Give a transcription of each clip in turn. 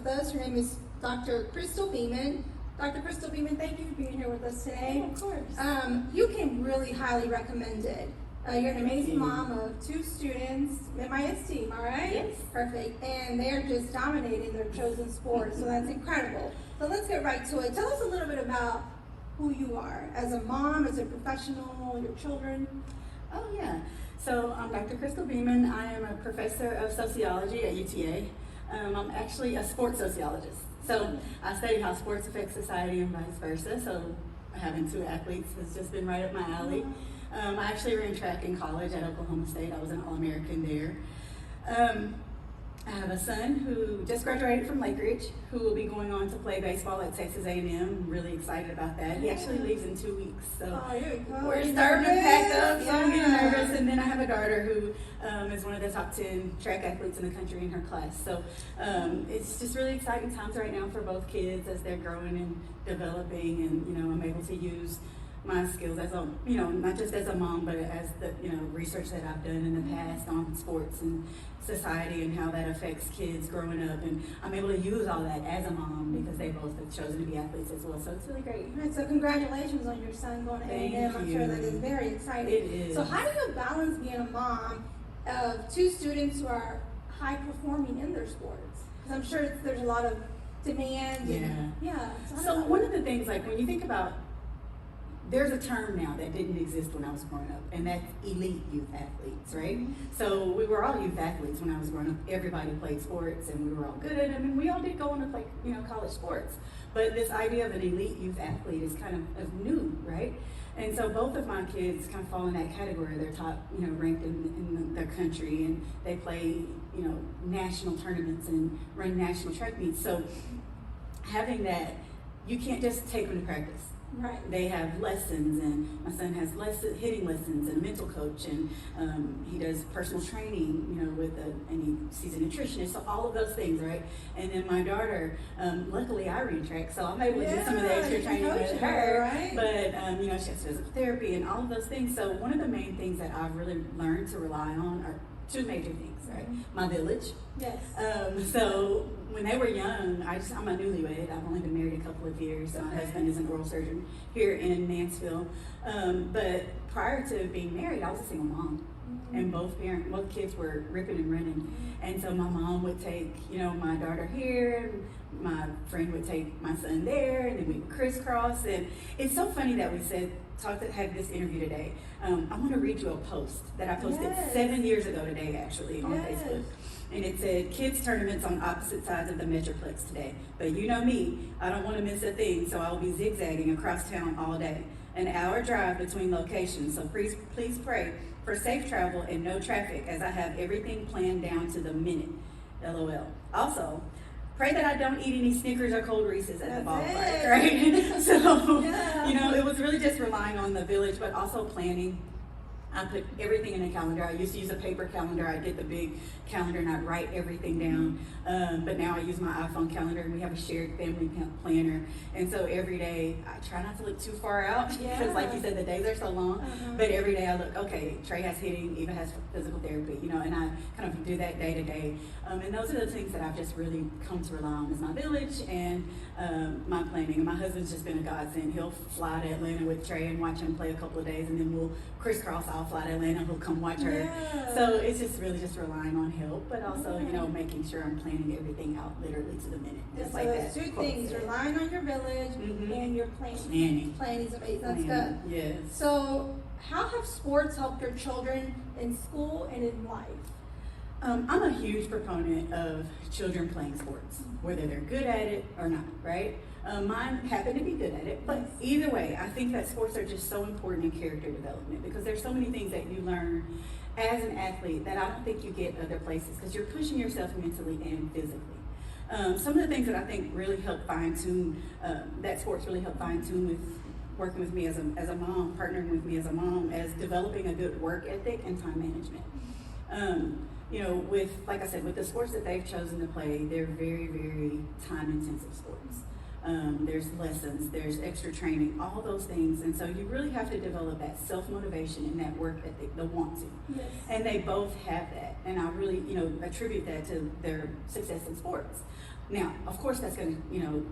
with us. Her name is Dr. Krystal Beamon. Dr. Krystal Beamon, thank you for being here with us today. Yeah, of course. You came really highly recommended. You're an amazing mom of 2 students, MISD, am I right? Yes. Perfect. And they're just dominating their chosen sport, so that's incredible. So let's get right to it. Tell us a little bit about who you are as a mom, as a professional, your children. Oh, yeah. So I'm Dr. Krystal Beamon. I am a professor of sociology at UTA. I'm actually a sports sociologist. So I study how sports affect society and vice versa. So having 2 athletes has just been right up my alley. I actually ran track in college at Oklahoma State. I was an All-American there. I have a son who just graduated from Lake Ridge, who will be going on to play baseball at Texas A&M. I'm really excited about that. He actually leaves in 2 weeks, so we're starting to pack up, so I'm getting nervous. And then I have a daughter who is one of the top 10 track athletes in the country in her class. So it's just really exciting times right now for both kids as they're growing and developing, and I'm able to use my skills as a, not just as a mom, but as the, research that I've done in the past on sports and society and how that affects kids growing up. And I'm able to use all that as a mom because they both have chosen to be athletes as well. So it's really great. All right, so congratulations on your son going to A&M. I'm sure that is very exciting. It is. So how do you balance being a mom of 2 students who are high performing in their sports? Because I'm sure there's a lot of demand. So one of the things, like when you think about, there's a term now that didn't exist when I was growing up, and that's elite youth athletes, right? So we were all youth athletes when I was growing up. Everybody played sports, and we were all good at them, and we all did go on to play, college sports. But this idea of an elite youth athlete is kind of new, right? And so both of my kids kind of fall in that category. They're top, ranked in the country, and they play, national tournaments and run national track meets. So having that, you can't just take them to practice. Right. They have lessons, and my son has hitting lessons and a mental coach, and he does personal training, and he's a nutritionist, so all of those things, right? And then my daughter, luckily I ran track, so I'm able to do some of the extra training with her, right? But, she has physical therapy and all of those things. So one of the main things that I've really learned to rely on are 2 major things, right? My village. Yes. So when they were young, I'm a newlywed. I've only been married a couple of years. My husband is an oral surgeon here in Mansfield. But prior to being married, I was a single mom. And both kids were ripping and running. And so my mom would take, my daughter here, and my friend would take my son there, and then we would crisscross. And it's so funny that we had this interview today. I want to read you a post that I posted 7 years ago today, actually, on Facebook. And it said, kids tournaments on opposite sides of the Metroplex today. But you know me, I don't want to miss a thing, so I'll be zigzagging across town all day. An hour drive between locations, so please pray for safe travel and no traffic as I have everything planned down to the minute. LOL. Also, pray that I don't eat any Snickers or cold Reese's at the ballpark, right? So, it was really just relying on the village, but also planning. I put everything in a calendar. I used to use a paper calendar. I'd get the big calendar and I'd write everything down. But now I use my iPhone calendar, and we have a shared family planner. And so every day I try not to look too far out because, like you said, the days are so long. But every day I look, okay, Trey has hitting, Eva has physical therapy, and I kind of do that day to day. And those are the things that I've just really come to rely on is my village and my planning. And my husband's just been a godsend. He'll fly to Atlanta with Trey and watch him play a couple of days, and then we'll crisscross. I'll fly to Atlanta, he'll come watch her. So it's just really just relying on help, but also, making sure I'm planning everything out literally to the minute. Just like that. 2 things, relying on your village and your planning. Planning is amazing. That's good. Yes. So how have sports helped your children in school and in life? I'm a huge proponent of children playing sports, whether they're good at it or not, right? Mine happen to be good at it, but either way, I think that sports are just so important in character development because there's so many things that you learn as an athlete that I don't think you get other places because you're pushing yourself mentally and physically. Some of the things that I think really help fine-tune, that sports really help fine-tune with working with me as a mom, partnering with me as a mom, as developing a good work ethic and time management. Like I said, with the sports that they've chosen to play, they're very, very time-intensive sports. There's lessons, there's extra training, all those things. And so you really have to develop that self-motivation and that work ethic, the want to. Yes. And they both have that. And I really, attribute that to their success in sports. Now, of course, that's going to,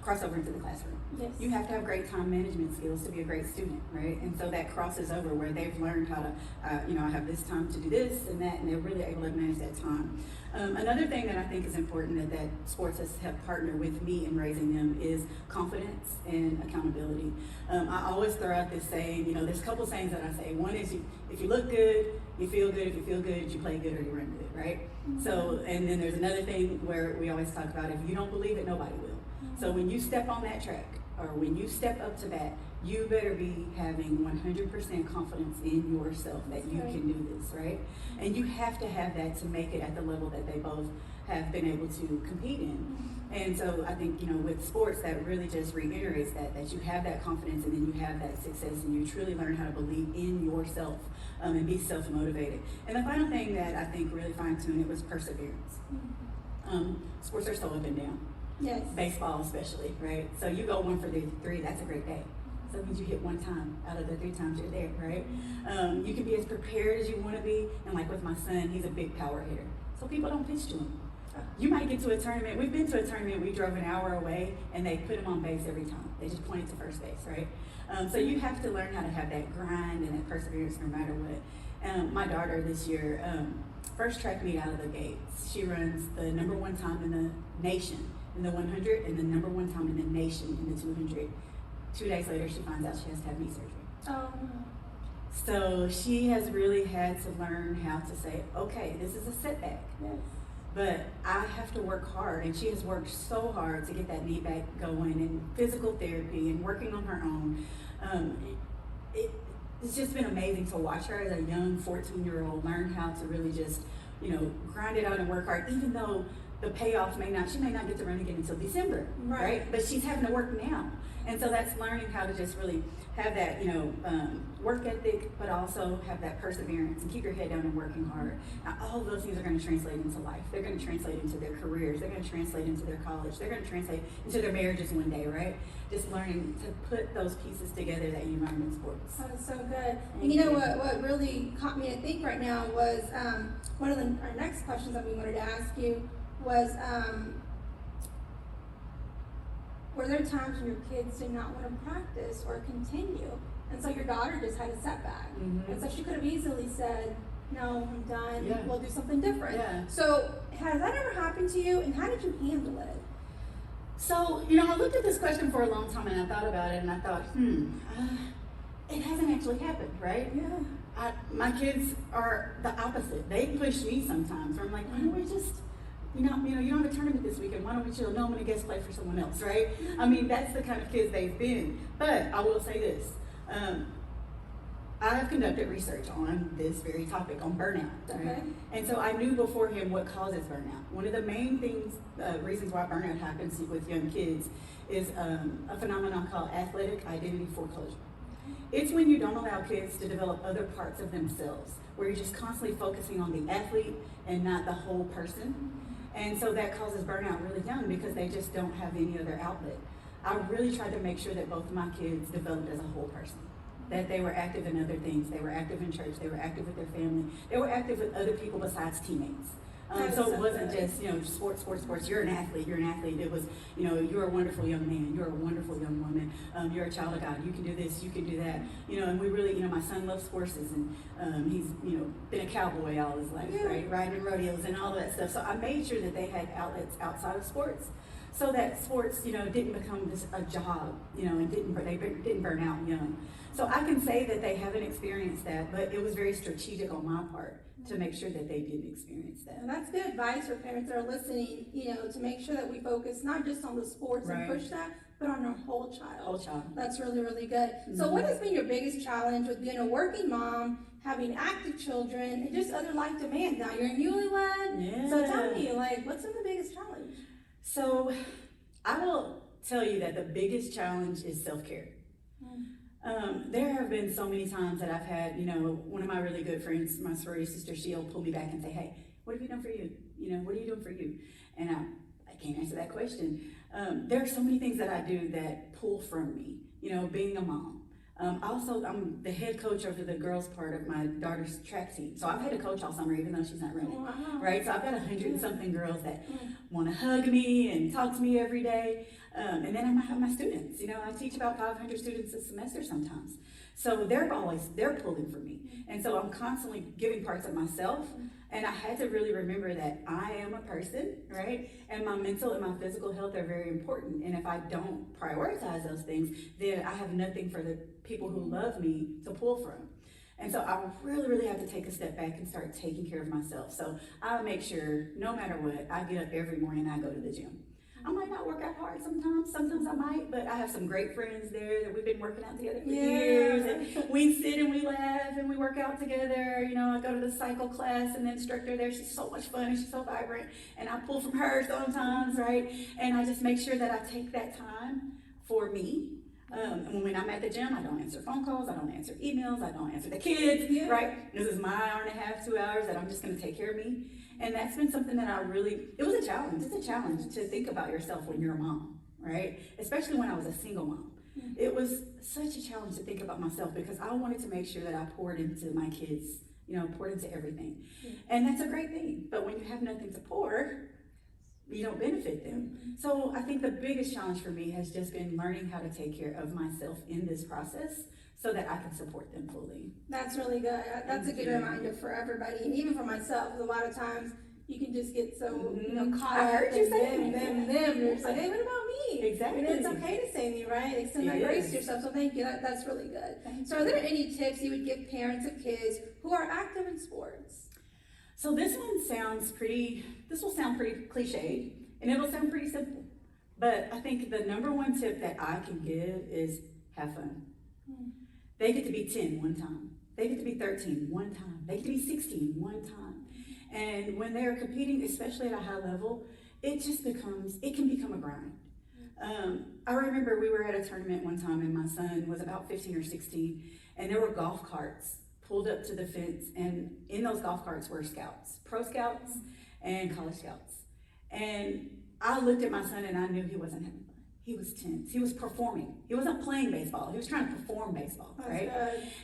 cross over into the classroom. Yes. You have to have great time management skills to be a great student, right? And so that crosses over where they've learned how to, I have this time to do this and that, and they're really able to manage that time. Another thing that I think is important that sports has helped partner with me in raising them is confidence and accountability. I always throw out this saying, there's a couple sayings that I say. One is, if you look good, you feel good. If you feel good, you play good or you run good, right? Mm-hmm. So, and then there's another thing where we always talk about, if you don't believe it, nobody will. So when you step on that track, or when you step up to bat, you better be having 100% confidence in yourself that you can do this, right? And you have to have that to make it at the level that they both have been able to compete in. And so I think, with sports, that really just reiterates that you have that confidence and then you have that success and you truly learn how to believe in yourself and be self-motivated. And the final thing that I think really fine-tuned it was perseverance. Sports are so up and down. Yes. Baseball especially, right? So you go 1 for 3, that's a great day. So that means you hit 1 time out of the 3 times you're there, right? You can be as prepared as you want to be, and like with my son, he's a big power hitter. So people don't pitch to him. You might get to a tournament, we've been to a tournament, we drove an hour away, and they put him on base every time. They just pointed to first base, right? So you have to learn how to have that grind and that perseverance no matter what. My daughter this year, first track meet out of the gates, she runs the #1 time in the nation in the 100 and the #1 time in the nation in the 200. 2 days later, she finds out she has to have knee surgery. Oh. So she has really had to learn how to say, okay, this is a setback. Yes. But I have to work hard, and she has worked so hard to get that knee back going, and physical therapy and working on her own. It's just been amazing to watch her as a young 14-year-old learn how to really just, grind it out and work hard, even though the payoff she may not get to run again until December, right? But she's having to work now. And so that's learning how to just really have that, work ethic, but also have that perseverance and keep your head down and working hard. Now, all of those things are going to translate into life. They're going to translate into their careers. They're going to translate into their college. They're going to translate into their marriages one day, right? Just learning to put those pieces together that you learn in sports. That was so good. And what really caught me to think right now was one of our next questions that we wanted to ask you was, were there times when your kids did not want to practice or continue? And so your daughter just had a setback. Mm-hmm. And so she could have easily said, no, I'm done, we'll do something different. Yeah. So has that ever happened to you, and how did you handle it? So, I looked at this question for a long time and I thought about it and I thought, it hasn't actually happened, right? Yeah. My kids are the opposite. They push me sometimes where I'm like, why don't we just, you don't have a tournament this weekend, why don't we chill? No, I'm going to guest play for someone else, right? I mean, that's the kind of kids they've been. But I will say this, I have conducted research on this very topic, on burnout, right? Okay. And so I knew beforehand what causes burnout. One of the main reasons why burnout happens with young kids is a phenomenon called athletic identity foreclosure. It's when you don't allow kids to develop other parts of themselves, where you're just constantly focusing on the athlete and not the whole person. And so that causes burnout really young because they just don't have any other outlet. I really tried to make sure that both of my kids developed as a whole person, that they were active in other things. They were active in church. They were active with their family. They were active with other people besides teammates. So it wasn't just, sports. You're an athlete. It was, you're a wonderful young man. You're a wonderful young woman. You're a child of God. You can do this. You can do that. And we really, my son loves horses, and he's, been a cowboy all his life, right? Riding in rodeos and all of that stuff. So I made sure that they had outlets outside of sports, so that sports, didn't become just a job, and they didn't burn out young. So I can say that they haven't experienced that, but it was very strategic on my part to make sure that they didn't experience that. And that's good advice for parents that are listening, to make sure that we focus not just on the sports and push that, but on our whole child. That's really, really good. Mm-hmm. So what has been your biggest challenge with being a working mom, having active children, and just other life demands? Now you're a newlywed. Yeah. So tell me, what's been the biggest challenge? So I will tell you that the biggest challenge is self-care. There have been so many times that I've had, one of my really good friends, my sorority sister, she'll pull me back and say, hey, what have you done for you? What are you doing for you? And I can't answer that question. There are so many things that I do that pull from me, being a mom. Also, I'm the head coach over the girls part of my daughter's track team. So I've had a coach all summer, even though she's not running, right? So I've got 100 and something girls that want to hug me and talk to me every day. And then I have my students. You know, I teach about 500 students a semester sometimes. So they're pulling for me. And so I'm constantly giving parts of myself. And I had to really remember that I am a person, right? And my mental and my physical health are very important. And if I don't prioritize those things, then I have nothing for the people who love me to pull from. And so I really, really have to take a step back and start taking care of myself. So I make sure, no matter what, I get up every morning and I go to the gym. I might not work out hard sometimes I might, but I have some great friends there that we've been working out together for years, and we sit and we laugh and we work out together. You know, I go to the cycle class and the instructor there, she's so much fun and she's so vibrant, and I pull from her sometimes, right? And I just make sure that I take that time for me. And when I'm at the gym, I don't answer phone calls, I don't answer emails, I don't answer the kids, right? This is my hour and a half, 2 hours that I'm just gonna take care of me. And that's been something that it was a challenge. It's a challenge to think about yourself when you're a mom, right? Especially when I was a single mom. It was such a challenge to think about myself because I wanted to make sure that I poured into my kids, you know, poured into everything. And that's a great thing. But when you have nothing to pour, you don't benefit them. So I think the biggest challenge for me has just been learning how to take care of myself in this process so that I can support them fully. That's really good. That's a good reminder for everybody, and even for myself. A lot of times you can just get so caught up in them. You're just like, hey, what about me? Exactly. And it's okay to say me, right? Extend that grace to yourself. So thank you. That's really good. So are there any tips you would give parents of kids who are active in sports? So this will sound pretty cliched, and it'll sound pretty simple. But I think the number one tip that I can give is have fun. They get to be 10 one time. They get to be 13 one time. They get to be 16 one time. And when they're competing, especially at a high level, it can become a grind. I remember we were at a tournament one time and my son was about 15 or 16, and there were golf carts pulled up to the fence, and in those golf carts were scouts, pro scouts and college scouts. And I looked at my son and I knew he wasn't having fun. He was tense. He was performing. He wasn't playing baseball. He was trying to perform baseball, right?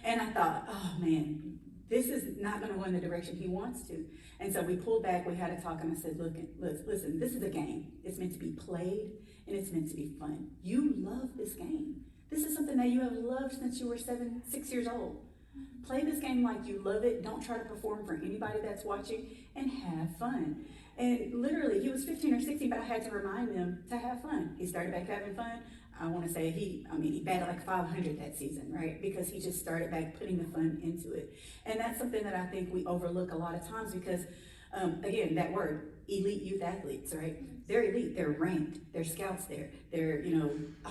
And I thought, oh man, this is not going to go in the direction he wants to. And so we pulled back, we had a talk, and I said, listen, this is a game. It's meant to be played, and it's meant to be fun. You love this game. This is something that you have loved since you were 6 years old. Play this game like you love it. Don't try to perform for anybody that's watching, and have fun. And literally, he was 15 or 16, but I had to remind them to have fun. He started back having fun. I want to say he batted like 500 that season, right? Because he just started back putting the fun into it. And that's something that I think we overlook a lot of times because, again, that word, elite youth athletes, right? They're elite, they're ranked, they're scouts there. They're,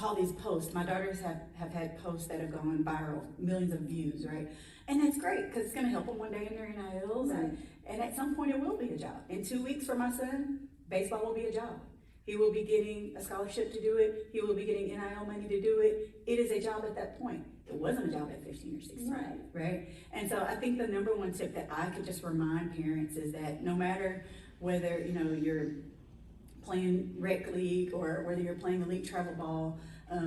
all these posts. My daughters have had posts that have gone viral, millions of views, right? And that's great because it's going to help them one day in their NILs. And at some point it will be a job. In 2 weeks for my son, baseball will be a job. He will be getting a scholarship to do it. He will be getting NIL money to do it. It is a job at that point. It wasn't a job at 15 or 16, right? And so I think the number one tip that I could just remind parents is that no matter whether, you're playing rec league or whether you're playing elite travel ball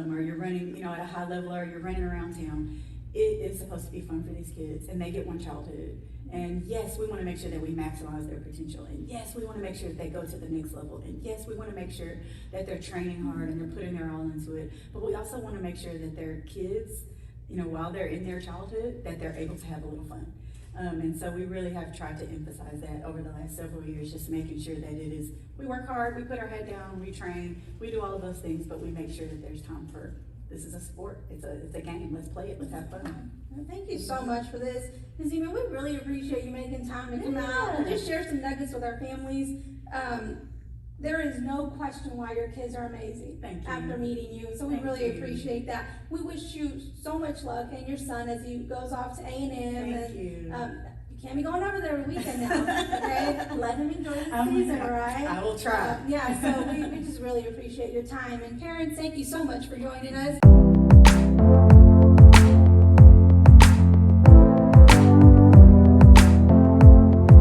or you're running, at a high level or you're running around town, it is supposed to be fun for these kids, and they get one childhood. And yes, we want to make sure that we maximize their potential. And yes, we want to make sure that they go to the next level. And yes, we want to make sure that they're training hard and they're putting their all into it. But we also want to make sure that their kids, while they're in their childhood, that they're able to have a little fun. And so we really have tried to emphasize that over the last several years, just making sure that we work hard, we put our head down, we train, we do all of those things, but we make sure that there's time for, this is a sport, it's a game, let's play it, let's have fun. Well, thank you so much for this. Ms. Beamon, we really appreciate you making time to come out and just share some nuggets with our families. There is no question why your kids are amazing after meeting you. So we really appreciate that. We wish you so much luck and your son as he goes off to A&M. Thank you. You can't be going over there every weekend now, okay? Let him enjoy the season, all right? I will try. So we just really appreciate your time. And parents, thank you so much for joining us.